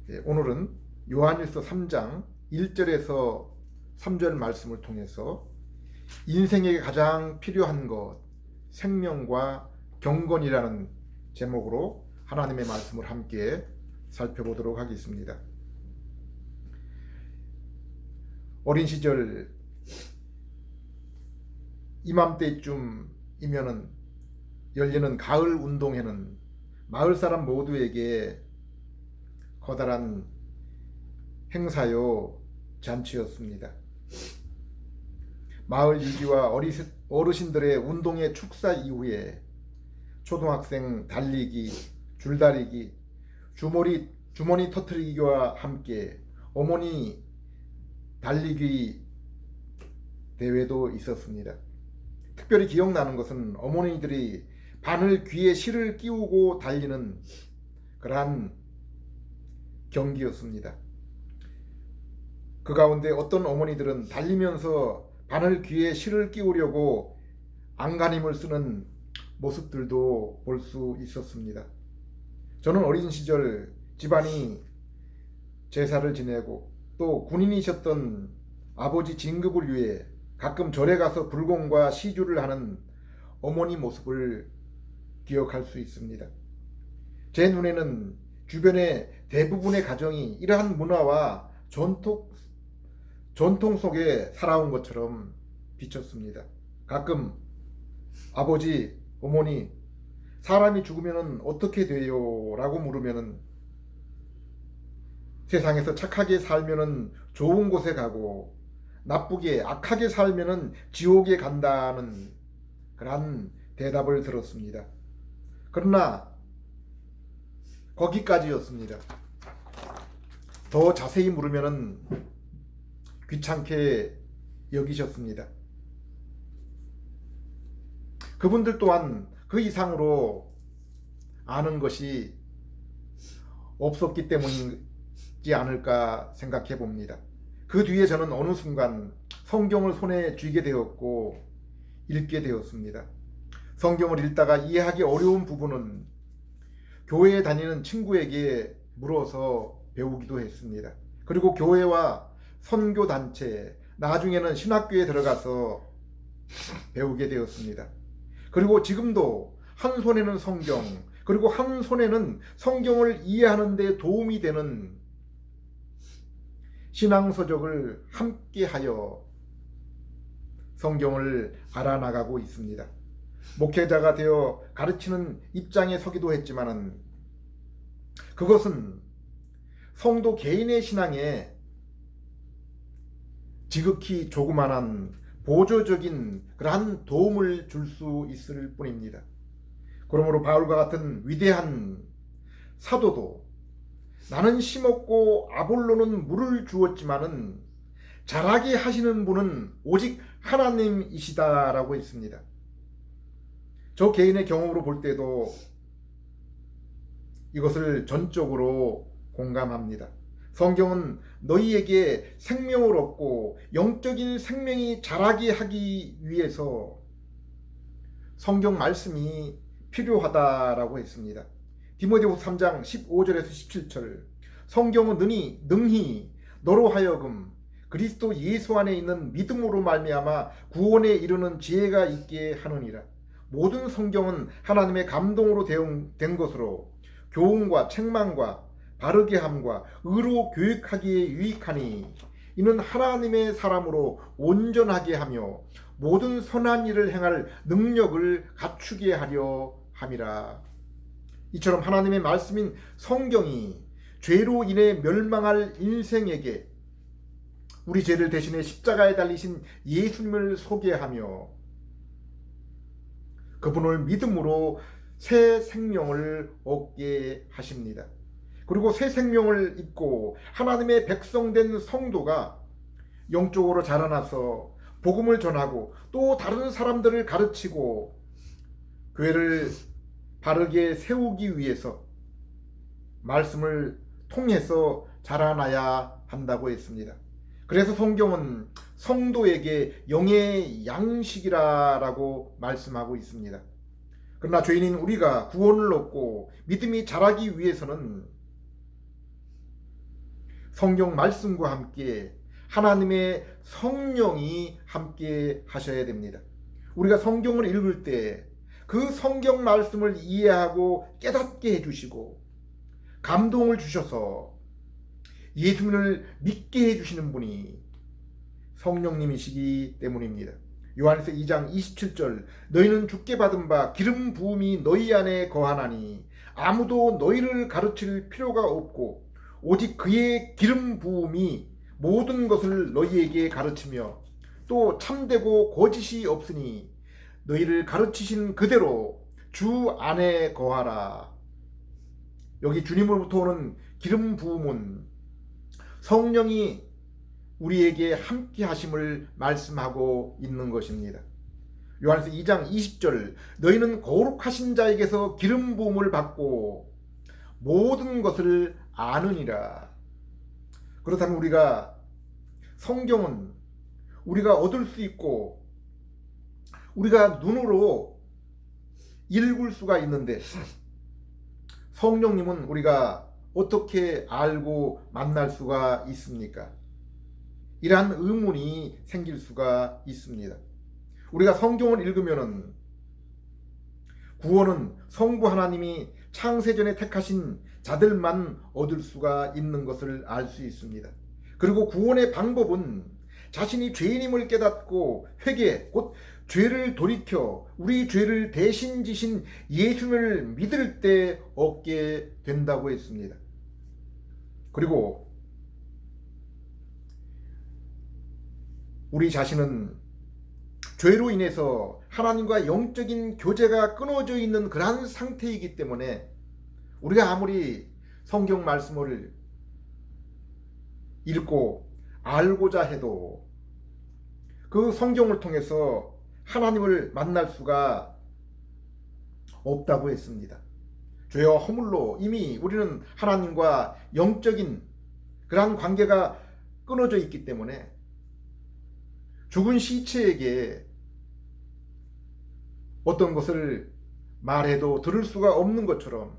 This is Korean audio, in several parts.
오늘은 요한일서 3장 1절에서 3절 말씀을 통해서 인생에게 가장 필요한 것, 생명과 경건이라는 제목으로 하나님의 말씀을 함께 살펴보도록 하겠습니다. 어린 시절 이맘때쯤이면은 열리는 가을 운동회는 마을 사람 모두에게 커다란 행사요 잔치였습니다. 마을 유지와 어르신들의 운동회 축사 이후에 초등학생 달리기, 줄다리기, 주머니 터트리기와 함께 어머니 달리기 대회도 있었습니다. 특별히 기억나는 것은 어머니들이 바늘 귀에 실을 끼우고 달리는 그러한 경기였습니다. 그 가운데 어떤 어머니들은 달리면서 바늘 귀에 실을 끼우려고 안간힘을 쓰는 모습들도 볼 수 있었습니다. 저는 어린 시절 집안이 제사를 지내고 또 군인이셨던 아버지 진급을 위해 가끔 절에 가서 불공과 시주를 하는 어머니 모습을 기억할 수 있습니다. 제 눈에는 주변의 대부분의 가정이 이러한 문화와 전통 속에 살아온 것처럼 비쳤습니다. 가끔 아버지, 어머니, 사람이 죽으면 어떻게 돼요? 라고 물으면 세상에서 착하게 살면 좋은 곳에 가고 나쁘게 악하게 살면 지옥에 간다는 그런 대답을 들었습니다. 그러나 거기까지였습니다. 더 자세히 물으면 귀찮게 여기셨습니다. 그분들 또한 그 이상으로 아는 것이 없었기 때문이지 않을까 생각해 봅니다. 그 뒤에 저는 어느 순간 성경을 손에 쥐게 되었고 읽게 되었습니다. 성경을 읽다가 이해하기 어려운 부분은 교회에 다니는 친구에게 물어서 배우기도 했습니다. 그리고 교회와 선교단체, 나중에는 신학교에 들어가서 배우게 되었습니다. 그리고 지금도 한 손에는 성경, 그리고 한 손에는 성경을 이해하는 데 도움이 되는 신앙서적을 함께하여 성경을 알아나가고 있습니다. 목회자가 되어 가르치는 입장에 서기도 했지만은 그것은 성도 개인의 신앙에 지극히 조그만한 보조적인 그러한 도움을 줄 수 있을 뿐입니다. 그러므로 바울과 같은 위대한 사도도 나는 심었고 아볼로는 물을 주었지만은 자라게 하시는 분은 오직 하나님이시다라고 했습니다. 저 개인의 경험으로 볼 때도 이것을 전적으로 공감합니다. 성경은 너희에게 생명을 얻고 영적인 생명이 자라게 하기 위해서 성경 말씀이 필요하다라고 했습니다. 디모데후서 3장 15절에서 17절 성경은 능히 너로 하여금 그리스도 예수 안에 있는 믿음으로 말미암아 구원에 이르는 지혜가 있게 하느니라. 모든 성경은 하나님의 감동으로 된 것으로 교훈과 책망과 바르게 함과 의로 교육하기에 유익하니 이는 하나님의 사람으로 온전하게 하며 모든 선한 일을 행할 능력을 갖추게 하려 함이라. 이처럼 하나님의 말씀인 성경이 죄로 인해 멸망할 인생에게 우리 죄를 대신해 십자가에 달리신 예수님을 소개하며 그분을 믿음으로 새 생명을 얻게 하십니다. 그리고 새 생명을 입고 하나님의 백성된 성도가 영적으로 자라나서 복음을 전하고 또 다른 사람들을 가르치고 교회를 바르게 세우기 위해서 말씀을 통해서 자라나야 한다고 했습니다. 그래서 성경은 성도에게 영의 양식이라고 말씀하고 있습니다. 그러나 죄인인 우리가 구원을 얻고 믿음이 자라기 위해서는 성경 말씀과 함께 하나님의 성령이 함께 하셔야 됩니다. 우리가 성경을 읽을 때 그 성경 말씀을 이해하고 깨닫게 해주시고 감동을 주셔서 예수님을 믿게 해주시는 분이 성령님이시기 때문입니다. 요한일서 2장 27절 너희는 주께 받은 바 기름 부음이 너희 안에 거하나니 아무도 너희를 가르칠 필요가 없고 오직 그의 기름 부음이 모든 것을 너희에게 가르치며 또 참되고 거짓이 없으니 너희를 가르치신 그대로 주 안에 거하라. 여기 주님으로부터 오는 기름 부음은 성령이 우리에게 함께 하심을 말씀하고 있는 것입니다. 요한일서 2장 20절 너희는 거룩하신 자에게서 기름 부음을 받고 모든 것을 아느니라. 그렇다면 우리가 성경은 우리가 얻을 수 있고 우리가 눈으로 읽을 수가 있는데 성령님은 우리가 어떻게 알고 만날 수가 있습니까? 이러한 의문이 생길 수가 있습니다. 우리가 성경을 읽으면은 구원은 성부 하나님이 창세전에 택하신 자들만 얻을 수가 있는 것을 알 수 있습니다. 그리고 구원의 방법은 자신이 죄인임을 깨닫고 회개, 곧 죄를 돌이켜 우리 죄를 대신 지신 예수님을 믿을 때 얻게 된다고 했습니다. 그리고 우리 자신은 죄로 인해서 하나님과 영적인 교제가 끊어져 있는 그러한 상태이기 때문에 우리가 아무리 성경 말씀을 읽고 알고자 해도 그 성경을 통해서 하나님을 만날 수가 없다고 했습니다. 죄와 허물로 이미 우리는 하나님과 영적인 그러한 관계가 끊어져 있기 때문에 죽은 시체에게 어떤 것을 말해도 들을 수가 없는 것처럼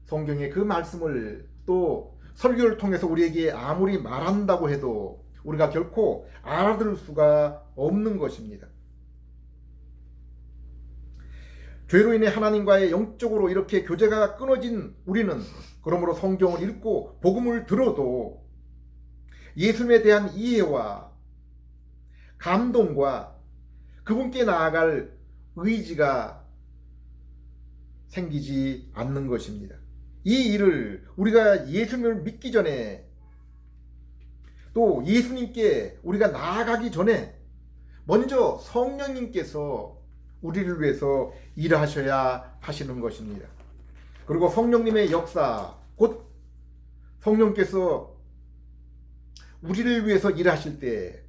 성경의 그 말씀을 또 설교를 통해서 우리에게 아무리 말한다고 해도 우리가 결코 알아들을 수가 없는 것입니다. 죄로 인해 하나님과의 영적으로 이렇게 교제가 끊어진 우리는 그러므로 성경을 읽고 복음을 들어도 예수님에 대한 이해와 감동과 그분께 나아갈 의지가 생기지 않는 것입니다. 이 일을 우리가 예수님을 믿기 전에 또 예수님께 우리가 나아가기 전에 먼저 성령님께서 우리를 위해서 일하셔야 하시는 것입니다. 그리고 성령님의 역사, 곧 성령께서 우리를 위해서 일하실 때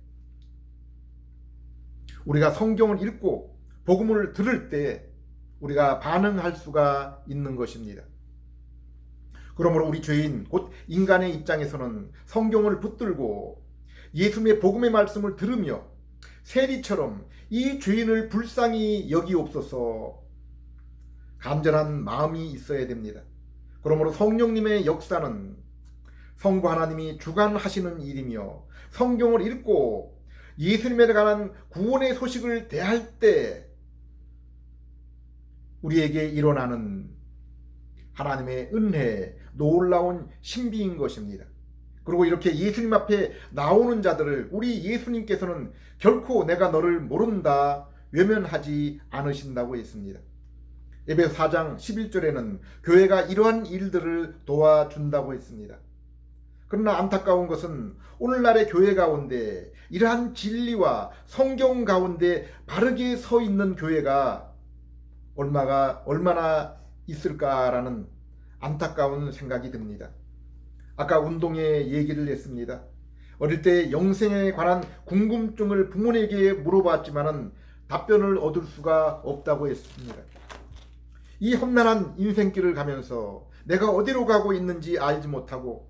우리가 성경을 읽고 복음을 들을 때 우리가 반응할 수가 있는 것입니다. 그러므로 우리 죄인 곧 인간의 입장에서는 성경을 붙들고 예수님의 복음의 말씀을 들으며 세리처럼 이 죄인을 불쌍히 여기옵소서 간절한 마음이 있어야 됩니다. 그러므로 성령님의 역사는 성부 하나님이 주관하시는 일이며 성경을 읽고 예수님에 관한 구원의 소식을 대할 때 우리에게 일어나는 하나님의 은혜, 놀라운 신비인 것입니다. 그리고 이렇게 예수님 앞에 나오는 자들을 우리 예수님께서는 결코 내가 너를 모른다 외면하지 않으신다고 했습니다. 에베소 4장 11절에는 교회가 이러한 일들을 도와준다고 했습니다. 그러나 안타까운 것은 오늘날의 교회 가운데 이러한 진리와 성경 가운데 바르게 서 있는 교회가 얼마나 있을까라는 안타까운 생각이 듭니다. 아까 운동회 얘기를 했습니다. 어릴 때 영생에 관한 궁금증을 부모에게 물어봤지만 답변을 얻을 수가 없다고 했습니다. 이 험난한 인생길을 가면서 내가 어디로 가고 있는지 알지 못하고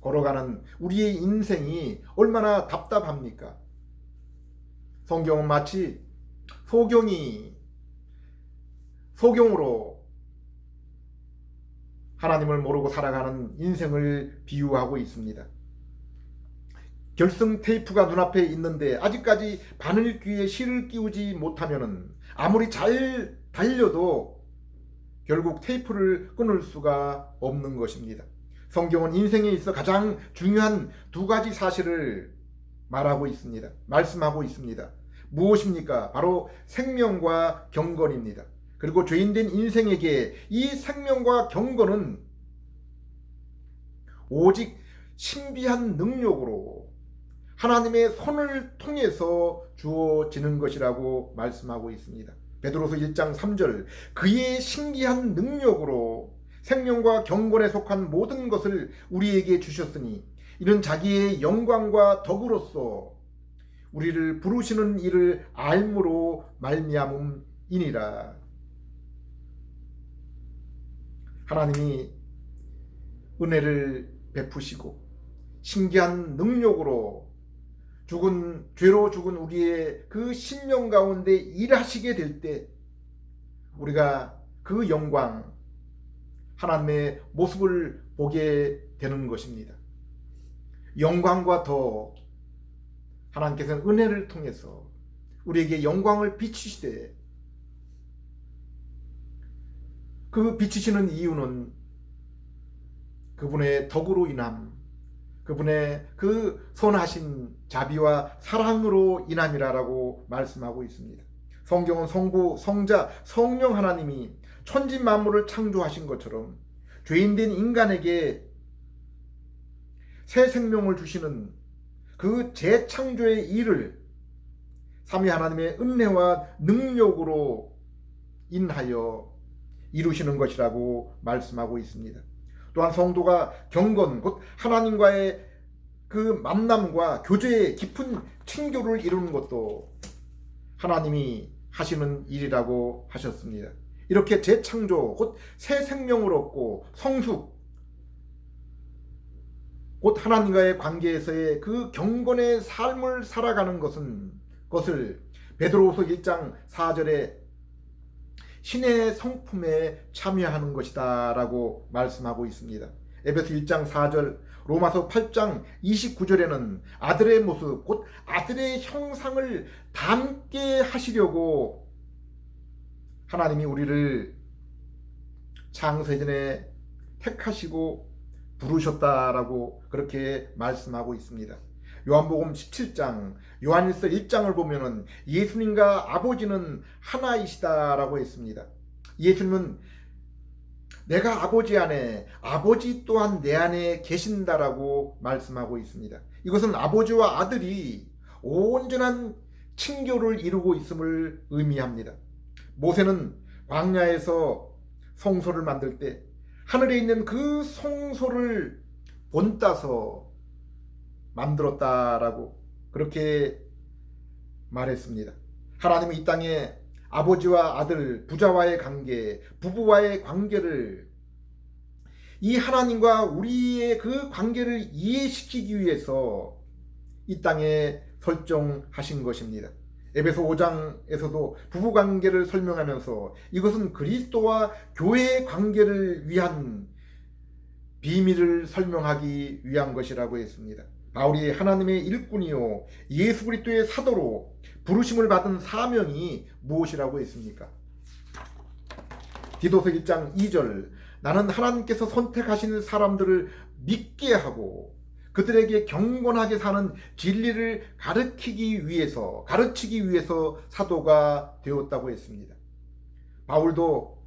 걸어가는 우리의 인생이 얼마나 답답합니까? 성경은 마치 소경으로 하나님을 모르고 살아가는 인생을 비유하고 있습니다. 결승 테이프가 눈앞에 있는데 아직까지 바늘귀에 실을 끼우지 못하면 아무리 잘 달려도 결국 테이프를 끊을 수가 없는 것입니다. 성경은 인생에 있어 가장 중요한 두 가지 사실을 말하고 있습니다. 말씀하고 있습니다. 무엇입니까? 바로 생명과 경건입니다. 그리고 죄인된 인생에게 이 생명과 경건은 오직 신비한 능력으로 하나님의 손을 통해서 주어지는 것이라고 말씀하고 있습니다. 베드로서 1장 3절, 그의 신비한 능력으로 생명과 경건에 속한 모든 것을 우리에게 주셨으니 이는 자기의 영광과 덕으로서 우리를 부르시는 이를 알므로 말미암음이니라. 하나님이 은혜를 베푸시고 신기한 능력으로 죄로 죽은 우리의 그 심령 가운데 일하시게 될 때 우리가 그 영광, 하나님의 모습을 보게 되는 것입니다. 영광과 더 하나님께서는 은혜를 통해서 우리에게 영광을 비추시되, 그 비추시는 이유는 그분의 덕으로 인함, 그분의 그 선하신 자비와 사랑으로 인함이라고 말씀하고 있습니다. 성경은 성부, 성자, 성령 하나님이 천지 만물을 창조하신 것처럼 죄인된 인간에게 새 생명을 주시는 그 재창조의 일을 삼위 하나님의 은혜와 능력으로 인하여 이루시는 것이라고 말씀하고 있습니다. 또한 성도가 경건, 곧 하나님과의 그 만남과 교제의 깊은 친교를 이루는 것도 하나님이 하시는 일이라고 하셨습니다. 이렇게 재창조, 곧 새 생명을 얻고 성숙, 곧 하나님과의 관계에서의 그 경건의 삶을 살아가는 것을 베드로후서 1장 4절에 신의 성품에 참여하는 것이다 라고 말씀하고 있습니다. 에베소 1장 4절, 로마서 8장 29절에는 아들의 모습, 곧 아들의 형상을 닮게 하시려고 하나님이 우리를 창세전에 택하시고 부르셨다라고 그렇게 말씀하고 있습니다. 요한복음 17장, 요한일서 1장을 보면은 예수님과 아버지는 하나이시다라고 했습니다. 예수님은 내가 아버지 안에, 아버지 또한 내 안에 계신다라고 말씀하고 있습니다. 이것은 아버지와 아들이 온전한 친교를 이루고 있음을 의미합니다. 모세는 광야에서 성소를 만들 때 하늘에 있는 그 성소를 본따서 만들었다라고 그렇게 말했습니다. 하나님은 이 땅에 아버지와 아들, 부자와의 관계, 부부와의 관계를, 이 하나님과 우리의 그 관계를 이해시키기 위해서 이 땅에 설정하신 것입니다. 에베소 5장에서도 부부관계를 설명하면서 이것은 그리스도와 교회의 관계를 위한 비밀을 설명하기 위한 것이라고 했습니다. 바울이 하나님의 일꾼이요 예수 그리스도의 사도로 부르심을 받은 사명이 무엇이라고 했습니까? 디도서 1장 2절, 나는 하나님께서 선택하신 사람들을 믿게 하고 그들에게 경건하게 사는 진리를 가르치기 위해서 사도가 되었다고 했습니다. 바울도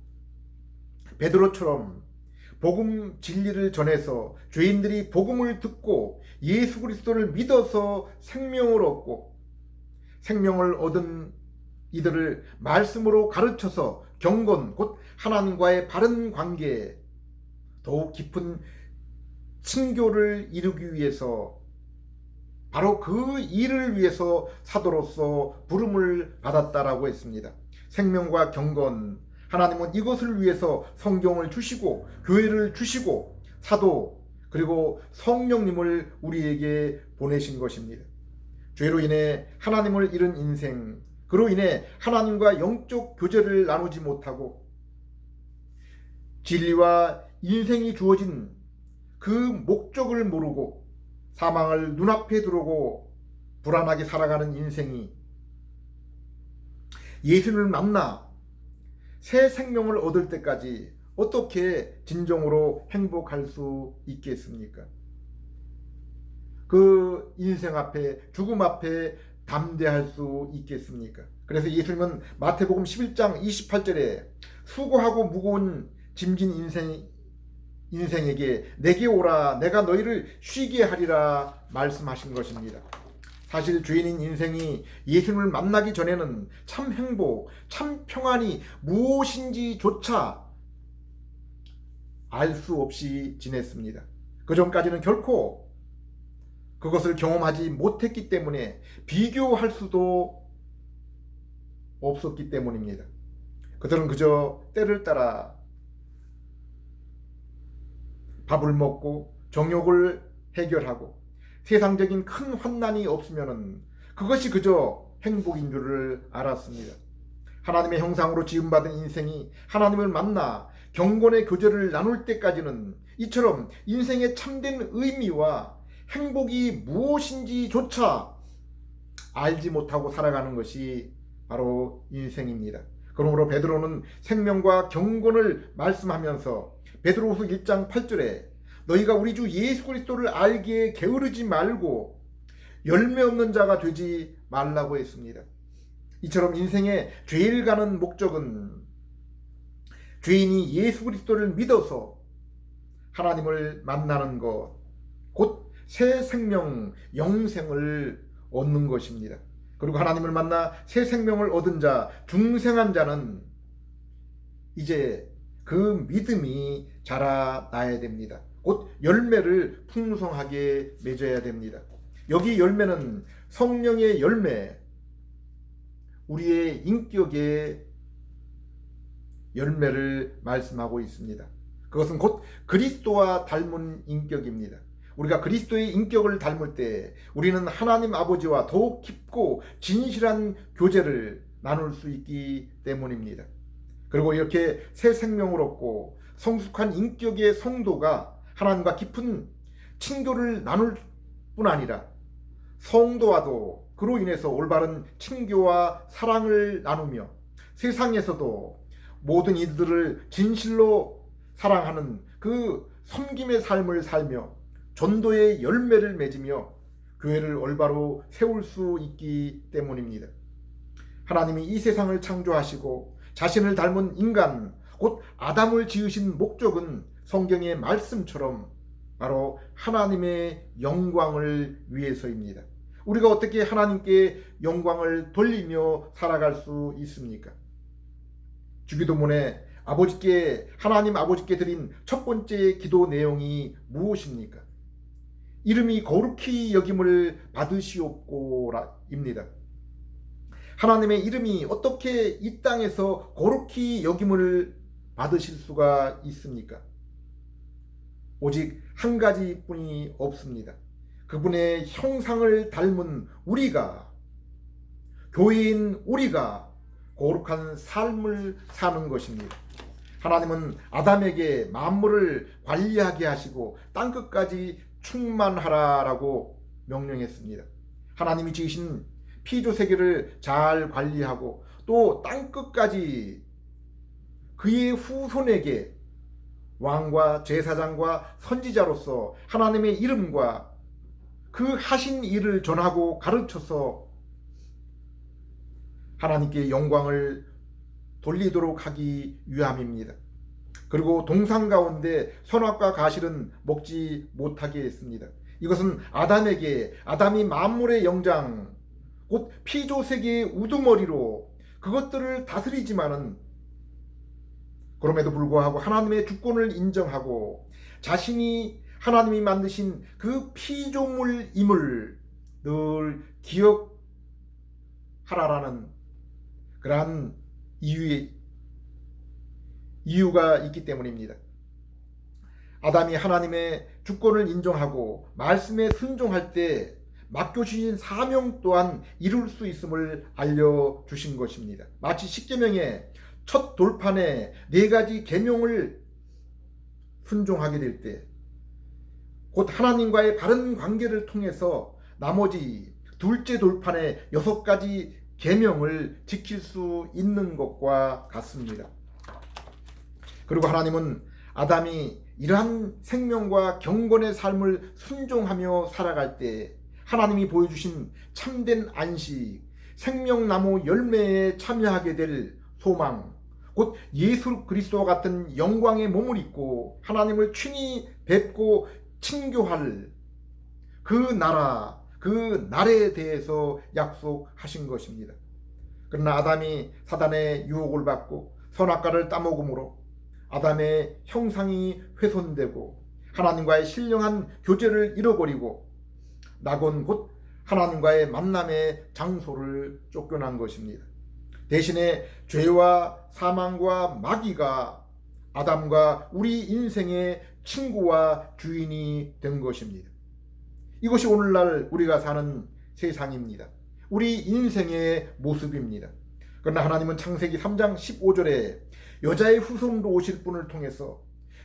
베드로처럼 복음 진리를 전해서 죄인들이 복음을 듣고 예수 그리스도를 믿어서 생명을 얻고, 생명을 얻은 이들을 말씀으로 가르쳐서 경건, 곧 하나님과의 바른 관계, 더욱 깊은 친교를 이루기 위해서, 바로 그 일을 위해서 사도로서 부름을 받았다라고 했습니다. 생명과 경건, 하나님은 이것을 위해서 성경을 주시고 교회를 주시고 사도 그리고 성령님을 우리에게 보내신 것입니다. 죄로 인해 하나님을 잃은 인생, 그로 인해 하나님과 영적 교제를 나누지 못하고 진리와 인생이 주어진 그 목적을 모르고 사망을 눈앞에 두르고 불안하게 살아가는 인생이 예수님을 만나 새 생명을 얻을 때까지 어떻게 진정으로 행복할 수 있겠습니까? 그 인생 앞에, 죽음 앞에 담대할 수 있겠습니까? 그래서 예수님은 마태복음 11장 28절에 수고하고 무거운 짐진 인생에게 내게 오라, 내가 너희를 쉬게 하리라 말씀하신 것입니다. 사실 죄인인 인생이 예수님을 만나기 전에는 참 행복, 참 평안이 무엇인지조차 알 수 없이 지냈습니다. 그 전까지는 결코 그것을 경험하지 못했기 때문에 비교할 수도 없었기 때문입니다. 그들은 그저 때를 따라 밥을 먹고 정욕을 해결하고 세상적인 큰 환난이 없으면 그것이 그저 행복인 줄을 알았습니다. 하나님의 형상으로 지음받은 인생이 하나님을 만나 경건의 교제를 나눌 때까지는 이처럼 인생의 참된 의미와 행복이 무엇인지조차 알지 못하고 살아가는 것이 바로 인생입니다. 그러므로 베드로는 생명과 경건을 말씀하면서 베드로후서 1장 8절에 너희가 우리 주 예수 그리스도를 알기에 게으르지 말고 열매 없는 자가 되지 말라고 했습니다. 이처럼 인생의 죄를 가는 목적은 죄인이 예수 그리스도를 믿어서 하나님을 만나는 것, 곧 새 생명, 영생을 얻는 것입니다. 그리고 하나님을 만나 새 생명을 얻은 자, 중생한 자는 이제 그 믿음이 자라나야 됩니다. 곧 열매를 풍성하게 맺어야 됩니다. 여기 열매는 성령의 열매, 우리의 인격의 열매를 말씀하고 있습니다. 그것은 곧 그리스도와 닮은 인격입니다. 우리가 그리스도의 인격을 닮을 때 우리는 하나님 아버지와 더욱 깊고 진실한 교제를 나눌 수 있기 때문입니다. 그리고 이렇게 새 생명을 얻고 성숙한 인격의 성도가 하나님과 깊은 친교를 나눌 뿐 아니라 성도와도 그로 인해서 올바른 친교와 사랑을 나누며 세상에서도 모든 이들을 진실로 사랑하는 그 섬김의 삶을 살며 전도의 열매를 맺으며 교회를 올바로 세울 수 있기 때문입니다. 하나님이 이 세상을 창조하시고 자신을 닮은 인간, 곧 아담을 지으신 목적은 성경의 말씀처럼 바로 하나님의 영광을 위해서입니다. 우리가 어떻게 하나님께 영광을 돌리며 살아갈 수 있습니까? 주기도문에 하나님 아버지께 드린 첫 번째 기도 내용이 무엇입니까? 이름이 거룩히 여김을 받으시옵고라입니다. 하나님의 이름이 어떻게 이 땅에서 거룩히 여김을 받으실 수가 있습니까? 오직 한 가지뿐이 없습니다. 그분의 형상을 닮은 우리가, 교회인 우리가 거룩한 삶을 사는 것입니다. 하나님은 아담에게 만물을 관리하게 하시고 땅끝까지 충만하라라고 명령했습니다. 하나님이 지으신 피조 세계를 잘 관리하고 또 땅끝까지 그의 후손에게 왕과 제사장과 선지자로서 하나님의 이름과 그 하신 일을 전하고 가르쳐서 하나님께 영광을 돌리도록 하기 위함입니다. 그리고 동상 가운데 선악과 가실은 먹지 못하게 했습니다. 이것은 아담이 만물의 영장, 곧 피조 세계의 우두머리로 그것들을 다스리지만은 그럼에도 불구하고 하나님의 주권을 인정하고 자신이 하나님이 만드신 그 피조물임을 늘 기억하라라는 그러한 이유가 있기 때문입니다. 아담이 하나님의 주권을 인정하고 말씀에 순종할 때 맡겨주신 사명 또한 이룰 수 있음을 알려주신 것입니다. 마치 십계명의 첫 돌판에 4가지 계명을 순종하게 될 때 곧 하나님과의 바른 관계를 통해서 나머지 둘째 돌판의 6가지 계명을 지킬 수 있는 것과 같습니다. 그리고 하나님은 아담이 이러한 생명과 경건의 삶을 순종하며 살아갈 때 하나님이 보여주신 참된 안식, 생명나무 열매에 참여하게 될 소망, 곧 예수 그리스도와 같은 영광의 몸을 입고 하나님을 친히 뵙고 친교할 그 나라, 그 날에 대해서 약속하신 것입니다. 그러나 아담이 사단의 유혹을 받고 선악과를 따먹음으로 아담의 형상이 훼손되고 하나님과의 신령한 교제를 잃어버리고 낙원 곧 하나님과의 만남의 장소를 쫓겨난 것입니다. 대신에 죄와 사망과 마귀가 아담과 우리 인생의 친구와 주인이 된 것입니다. 이것이 오늘날 우리가 사는 세상입니다. 우리 인생의 모습입니다. 그러나 하나님은 창세기 3장 15절에 여자의 후손으로 오실 분을 통해서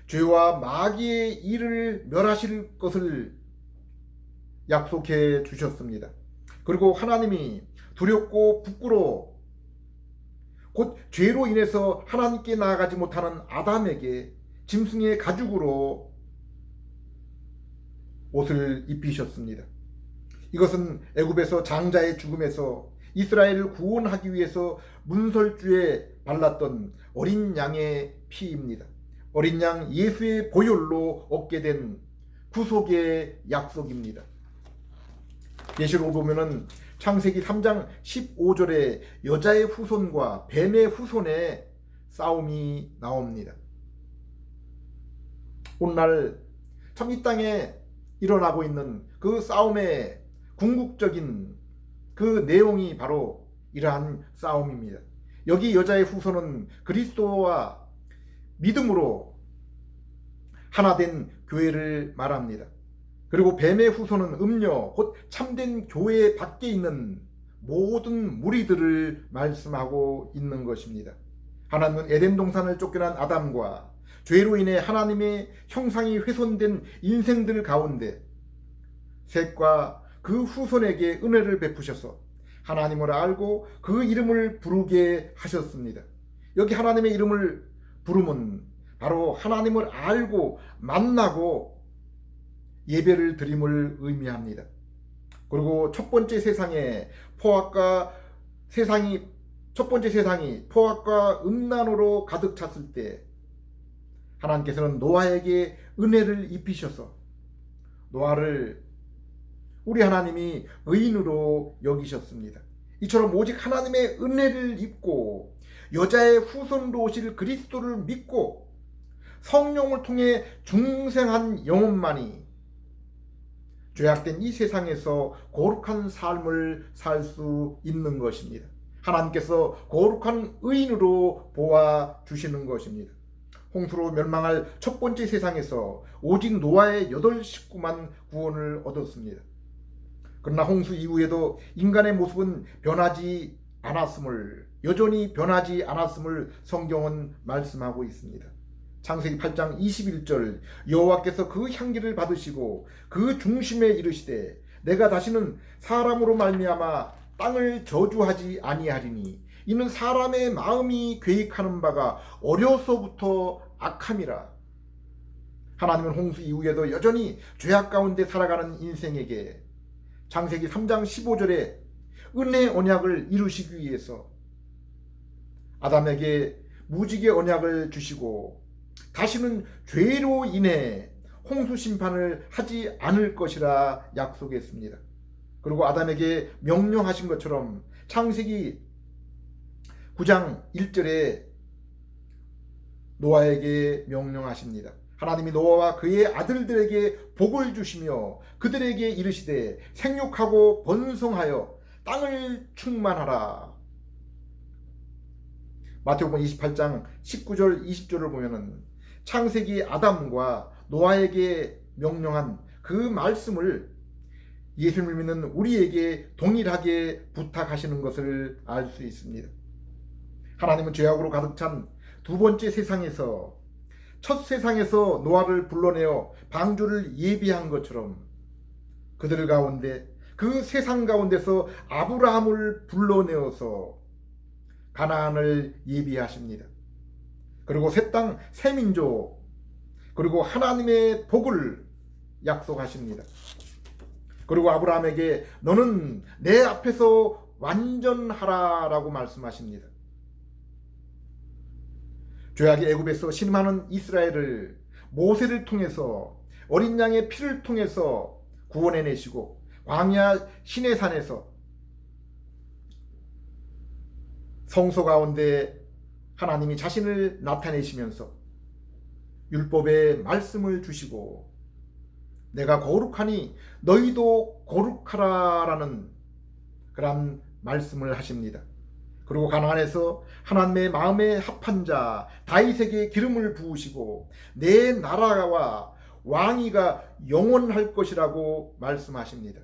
죄와 마귀의 일을 멸하실 것을 약속해 주셨습니다. 그리고 하나님이 두렵고 부끄러워 곧 죄로 인해서 하나님께 나아가지 못하는 아담에게 짐승의 가죽으로 옷을 입히셨습니다. 이것은 애굽에서 장자의 죽음에서 이스라엘을 구원하기 위해서 문설주에 발랐던 어린 양의 피입니다. 어린 양 예수의 보혈로 얻게 된 구속의 약속입니다. 계시록을 보면은 창세기 3장 15절에 여자의 후손과 뱀의 후손의 싸움이 나옵니다. 오늘날 참 이 땅에 일어나고 있는 그 싸움의 궁극적인 그 내용이 바로 이러한 싸움입니다. 여기 여자의 후손은 그리스도와 믿음으로 하나 된 교회를 말합니다. 그리고 뱀의 후손은 음녀 곧 참된 교회 밖에 있는 모든 무리들을 말씀하고 있는 것입니다. 하나님은 에덴 동산을 쫓겨난 아담과 죄로 인해 하나님의 형상이 훼손된 인생들 가운데 셋과 그 후손에게 은혜를 베푸셔서 하나님을 알고 그 이름을 부르게 하셨습니다. 여기 하나님의 이름을 부르면 바로 하나님을 알고 만나고 예배를 드림을 의미합니다. 그리고 첫 번째 세상이 포악과 음란으로 가득 찼을 때 하나님께서는 노아에게 은혜를 입히셔서 노아를 우리 하나님이 의인으로 여기셨습니다. 이처럼 오직 하나님의 은혜를 입고 여자의 후손으로 오실 그리스도를 믿고 성령을 통해 중생한 영혼만이 죄악된 이 세상에서 거룩한 삶을 살 수 있는 것입니다. 하나님께서 거룩한 의인으로 보아주시는 것입니다. 홍수로 멸망할 첫 번째 세상에서 오직 노아의 8 식구만 구원을 얻었습니다. 그러나 홍수 이후에도 인간의 모습은 여전히 변하지 않았음을 성경은 말씀하고 있습니다. 창세기 8장 21절 여호와께서 그 향기를 받으시고 그 중심에 이르시되 내가 다시는 사람으로 말미암아 땅을 저주하지 아니하리니 이는 사람의 마음이 계획하는 바가 어려서부터 악함이라. 하나님은 홍수 이후에도 여전히 죄악 가운데 살아가는 인생에게 창세기 3장 15절에 은혜 언약을 이루시기 위해서 아담에게 무지개 언약을 주시고 다시는 죄로 인해 홍수 심판을 하지 않을 것이라 약속했습니다. 그리고 아담에게 명령하신 것처럼 창세기 9장 1절에 노아에게 명령하십니다. 하나님이 노아와 그의 아들들에게 복을 주시며 그들에게 이르시되 생육하고 번성하여 땅을 충만하라. 마태복음 28장 19절 20절을 보면은 창세기 아담과 노아에게 명령한 그 말씀을 예수님을 믿는 우리에게 동일하게 부탁하시는 것을 알 수 있습니다. 하나님은 죄악으로 가득 찬 두 번째 세상에서 첫 세상에서 노아를 불러내어 방주를 예비한 것처럼 그들 가운데 그 세상 가운데서 아브라함을 불러내어서 가나안을 예비하십니다. 그리고 새 땅, 새 민족, 그리고 하나님의 복을 약속하십니다. 그리고 아브라함에게 너는 내 앞에서 완전하라라고 말씀하십니다. 죄악의 애굽에서 신음하는 이스라엘을 모세를 통해서 어린 양의 피를 통해서 구원해내시고 광야 시내산에서 성소 가운데 하나님이 자신을 나타내시면서 율법의 말씀을 주시고 내가 거룩하니 너희도 거룩하라라는 그런 말씀을 하십니다. 그리고 가나안에서 하나님의 마음에 합한 자 다윗에게 기름을 부으시고 내 나라와 왕위가 영원할 것이라고 말씀하십니다.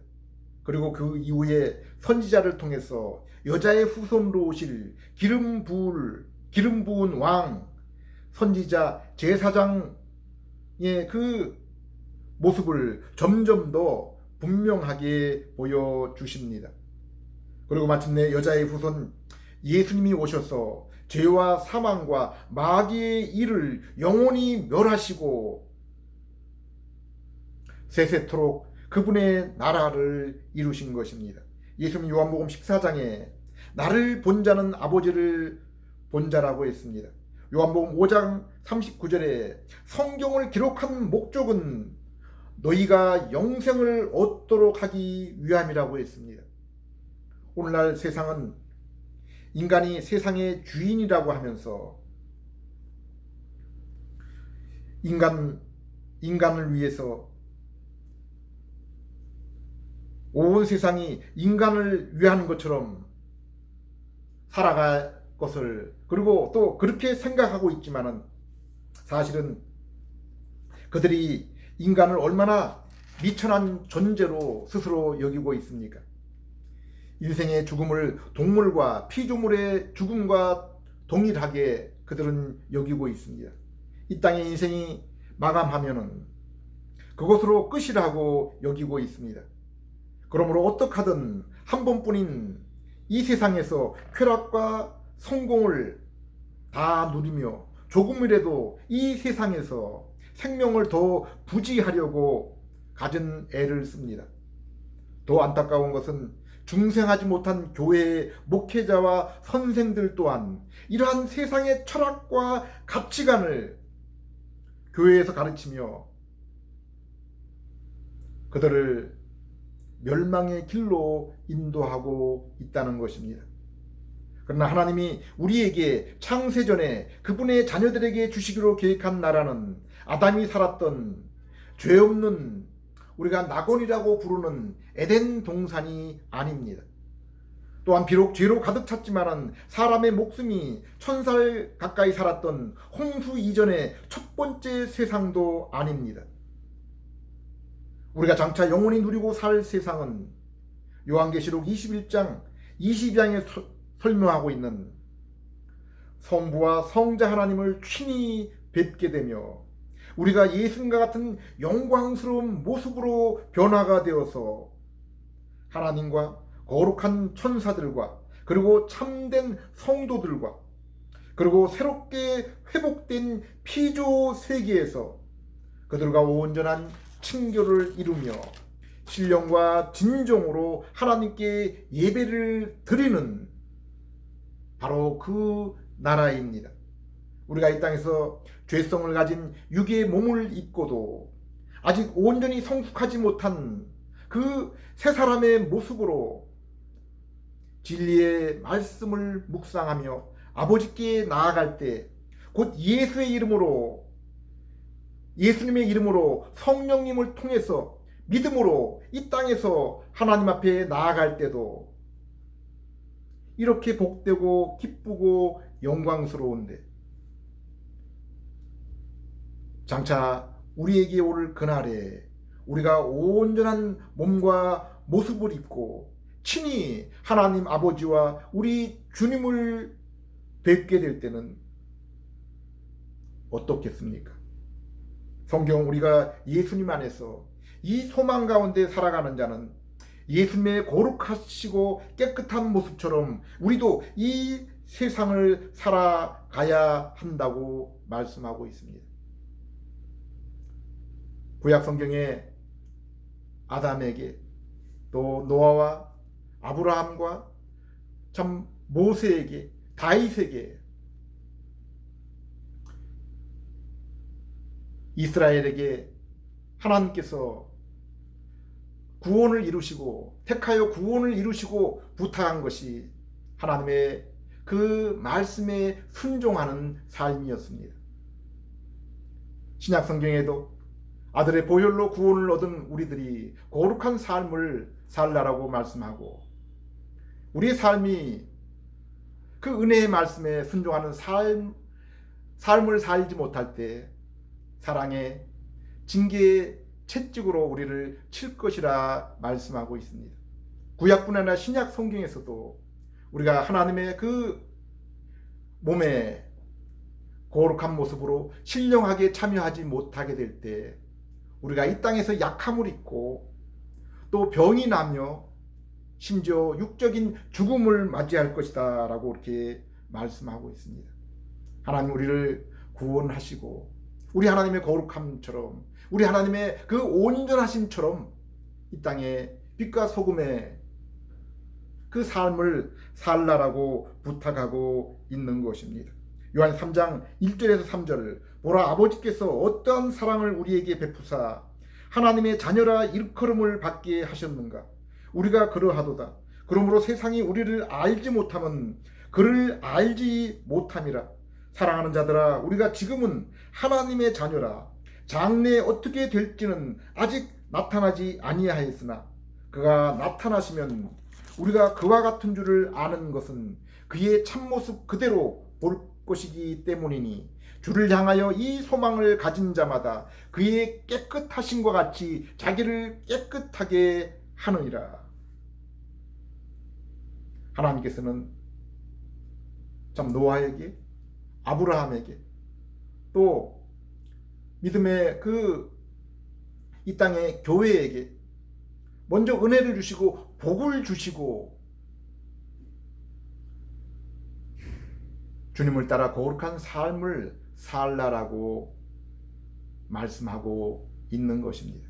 그리고 그 이후에 선지자를 통해서 여자의 후손으로 오실 기름 부은 왕 선지자 제사장의 그 모습을 점점 더 분명하게 보여주십니다. 그리고 마침내 여자의 후손 예수님이 오셔서 죄와 사망과 마귀의 일을 영원히 멸하시고 세세토록 그분의 나라를 이루신 것입니다. 예수님 요한복음 14장에 나를 본 자는 아버지를 본 자라고 했습니다. 요한복음 5장 39절에 성경을 기록한 목적은 너희가 영생을 얻도록 하기 위함이라고 했습니다. 오늘날 세상은 인간이 세상의 주인이라고 하면서 인간을 위해서 온 세상이 인간을 위한 것처럼 살아갈 것을 그리고 또 그렇게 생각하고 있지만은 사실은 그들이 인간을 얼마나 미천한 존재로 스스로 여기고 있습니까? 인생의 죽음을 동물과 피조물의 죽음과 동일하게 그들은 여기고 있습니다. 이 땅의 인생이 마감하면은 그것으로 끝이라고 여기고 있습니다. 그러므로 어떡하든 한 번뿐인 이 세상에서 쾌락과 성공을 다 누리며 조금이라도 이 세상에서 생명을 더 부지하려고 가진 애를 씁니다. 더 안타까운 것은 중생하지 못한 교회의 목회자와 선생들 또한 이러한 세상의 철학과 가치관을 교회에서 가르치며 그들을 멸망의 길로 인도하고 있다는 것입니다. 그러나 하나님이 우리에게 창세전에 그분의 자녀들에게 주시기로 계획한 나라는 아담이 살았던 죄 없는 우리가 낙원이라고 부르는 에덴 동산이 아닙니다. 또한 비록 죄로 가득 찼지만은 사람의 목숨이 1000살 가까이 살았던 홍수 이전의 첫 번째 세상도 아닙니다. 우리가 장차 영원히 누리고 살 세상은 요한계시록 21장 22장에 설명하고 있는 성부와 성자 하나님을 친히 뵙게 되며 우리가 예수님과 같은 영광스러운 모습으로 변화가 되어서 하나님과 거룩한 천사들과 그리고 참된 성도들과 그리고 새롭게 회복된 피조 세계에서 그들과 온전한 친교를 이루며 신령과 진정으로 하나님께 예배를 드리는 바로 그 나라입니다. 우리가 이 땅에서 죄성을 가진 육의 몸을 입고도 아직 온전히 성숙하지 못한 그 새 사람의 모습으로 진리의 말씀을 묵상하며 아버지께 나아갈 때 곧 예수의 이름으로 예수님의 이름으로 성령님을 통해서 믿음으로 이 땅에서 하나님 앞에 나아갈 때도 이렇게 복되고 기쁘고 영광스러운데 장차 우리에게 오를 그날에 우리가 온전한 몸과 모습을 입고 친히 하나님 아버지와 우리 주님을 뵙게 될 때는 어떻겠습니까? 성경 우리가 예수님 안에서 이 소망 가운데 살아가는 자는 예수님의 거룩하시고 깨끗한 모습처럼 우리도 이 세상을 살아가야 한다고 말씀하고 있습니다. 구약 성경에 아담에게 또 노아와 아브라함과 참 모세에게 다윗에게 이스라엘에게 하나님께서 구원을 이루시고 택하여 구원을 이루시고 부탁한 것이 하나님의 그 말씀에 순종하는 삶이었습니다. 신약 성경에도 아들의 보혈로 구원을 얻은 우리들이 거룩한 삶을 살라라고 말씀하고 우리의 삶이 그 은혜의 말씀에 순종하는 삶을 살지 못할 때 사랑의 징계의 채찍으로 우리를 칠 것이라 말씀하고 있습니다. 구약뿐 아니라 신약 성경에서도 우리가 하나님의 그 몸에 거룩한 모습으로 신령하게 참여하지 못하게 될 때 우리가 이 땅에서 약함을 입고 또 병이 나며 심지어 육적인 죽음을 맞이할 것이다 라고 이렇게 말씀하고 있습니다. 하나님 우리를 구원하시고 우리 하나님의 거룩함처럼 우리 하나님의 그 온전하심처럼 이 땅에 빛과 소금의 그 삶을 살라라고 부탁하고 있는 것입니다. 요한 3장 1절에서 3절 보라 아버지께서 어떠한 사랑을 우리에게 베푸사 하나님의 자녀라 일컬음을 받게 하셨는가 우리가 그러하도다. 그러므로 세상이 우리를 알지 못하면 그를 알지 못함이라. 사랑하는 자들아 우리가 지금은 하나님의 자녀라. 장래에 어떻게 될지는 아직 나타나지 아니하였으나 그가 나타나시면 우리가 그와 같은 줄을 아는 것은 그의 참모습 그대로 볼 것이기 때문이니 주를 향하여 이 소망을 가진 자마다 그의 깨끗하심과 같이 자기를 깨끗하게 하느니라. 하나님께서는 참 노아에게 아브라함에게 또 믿음의 그 이 땅의 교회에게 먼저 은혜를 주시고 복을 주시고 주님을 따라 거룩한 삶을 살라라고 말씀하고 있는 것입니다.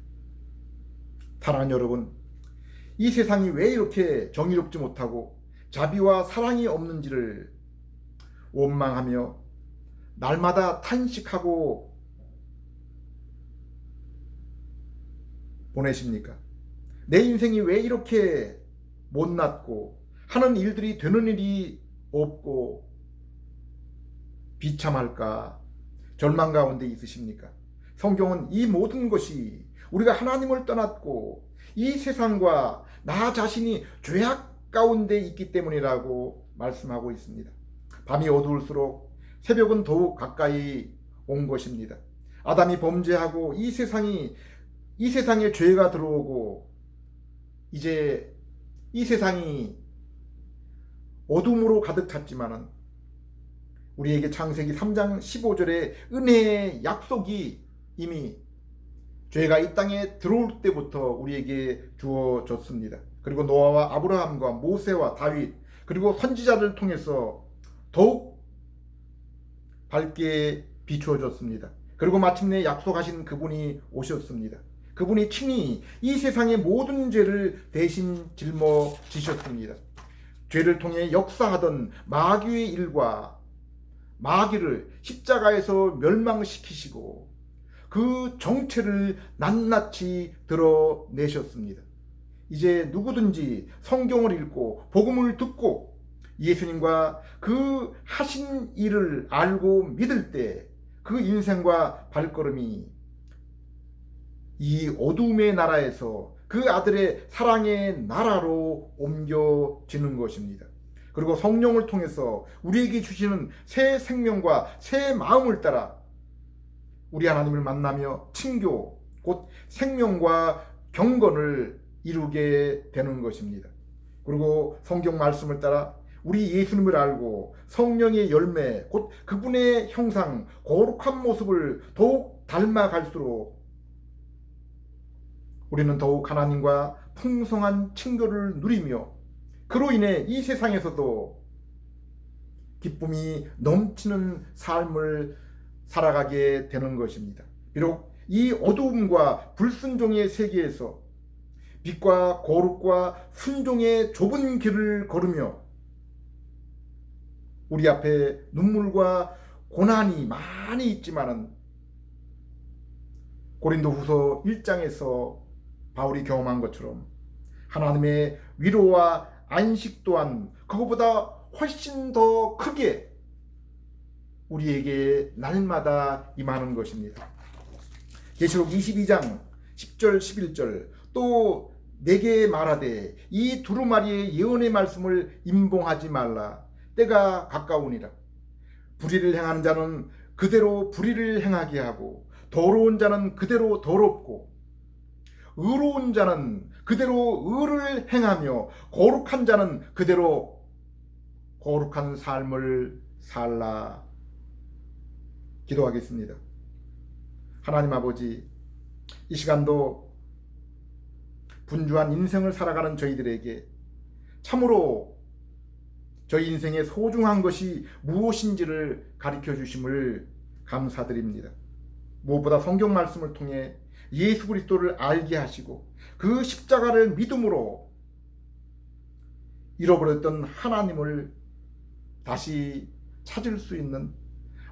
사랑하는 여러분, 이 세상이 왜 이렇게 정의롭지 못하고 자비와 사랑이 없는지를 원망하며 날마다 탄식하고 보내십니까? 내 인생이 왜 이렇게 못났고 하는 일들이 되는 일이 없고 비참할까 절망 가운데 있으십니까? 성경은 이 모든 것이 우리가 하나님을 떠났고 이 세상과 나 자신이 죄악 가운데 있기 때문이라고 말씀하고 있습니다. 밤이 어두울수록 새벽은 더욱 가까이 온 것입니다. 아담이 범죄하고 이 세상에 죄가 들어오고 이제 이 세상이 어둠으로 가득 찼지만은 우리에게 창세기 3장 15절에 은혜의 약속이 이미 죄가 이 땅에 들어올 때부터 우리에게 주어졌습니다. 그리고 노아와 아브라함과 모세와 다윗 그리고 선지자를 통해서 더욱 밝게 비추어졌습니다. 그리고 마침내 약속하신 그분이 오셨습니다. 그분이 친히 이 세상의 모든 죄를 대신 짊어지셨습니다. 죄를 통해 역사하던 마귀의 일과 마귀를 십자가에서 멸망시키시고 그 정체를 낱낱이 드러내셨습니다. 이제 누구든지 성경을 읽고 복음을 듣고 예수님과 그 하신 일을 알고 믿을 때 그 인생과 발걸음이 이 어둠의 나라에서 그 아들의 사랑의 나라로 옮겨지는 것입니다. 그리고 성령을 통해서 우리에게 주시는 새 생명과 새 마음을 따라 우리 하나님을 만나며 친교 곧 생명과 경건을 이루게 되는 것입니다. 그리고 성경 말씀을 따라 우리 예수님을 알고 성령의 열매 곧 그분의 형상 거룩한 모습을 더욱 닮아갈수록 우리는 더욱 하나님과 풍성한 친교를 누리며 그로 인해 이 세상에서도 기쁨이 넘치는 삶을 살아가게 되는 것입니다. 비록 이 어두움과 불순종의 세계에서 빛과 거룩과 순종의 좁은 길을 걸으며 우리 앞에 눈물과 고난이 많이 있지만은 고린도후서 1장에서 바울이 경험한 것처럼 하나님의 위로와 안식 또한 그것보다 훨씬 더 크게 우리에게 날마다 임하는 것입니다. 계시록 22장 10절 11절 또 내게 말하되 이 두루마리의 예언의 말씀을 임봉하지 말라. 때가 가까우니라. 불의를 행하는 자는 그대로 불의를 행하게 하고 더러운 자는 그대로 더럽고 의로운 자는 그대로 의를 행하며 거룩한 자는 그대로 거룩한 삶을 살라. 기도하겠습니다. 하나님 아버지, 이 시간도 분주한 인생을 살아가는 저희들에게 참으로 저희 인생의 소중한 것이 무엇인지를 가르쳐 주심을 감사드립니다. 무엇보다 성경 말씀을 통해 예수 그리스도를 알게 하시고 그 십자가를 믿음으로 잃어버렸던 하나님을 다시 찾을 수 있는,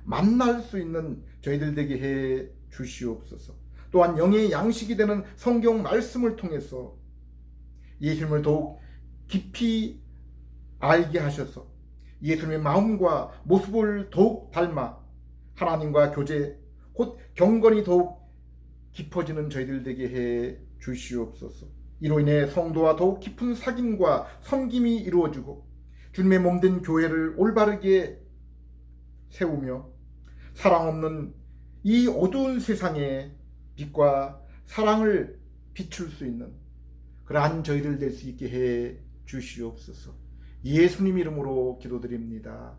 만날 수 있는 저희들 되게 해 주시옵소서. 또한 영의 양식이 되는 성경 말씀을 통해서 예수님을 더욱 깊이 알게 하셔서 예수님의 마음과 모습을 더욱 닮아 하나님과 교제, 곧 경건이 더욱 깊어지는 저희들 되게 해 주시옵소서. 이로 인해 성도와 더욱 깊은 사귐과 섬김이 이루어지고 주님의 몸된 교회를 올바르게 세우며 사랑 없는 이 어두운 세상에 빛과 사랑을 비출 수 있는 그러한 저희들 될 수 있게 해 주시옵소서. 예수님 이름으로 기도드립니다.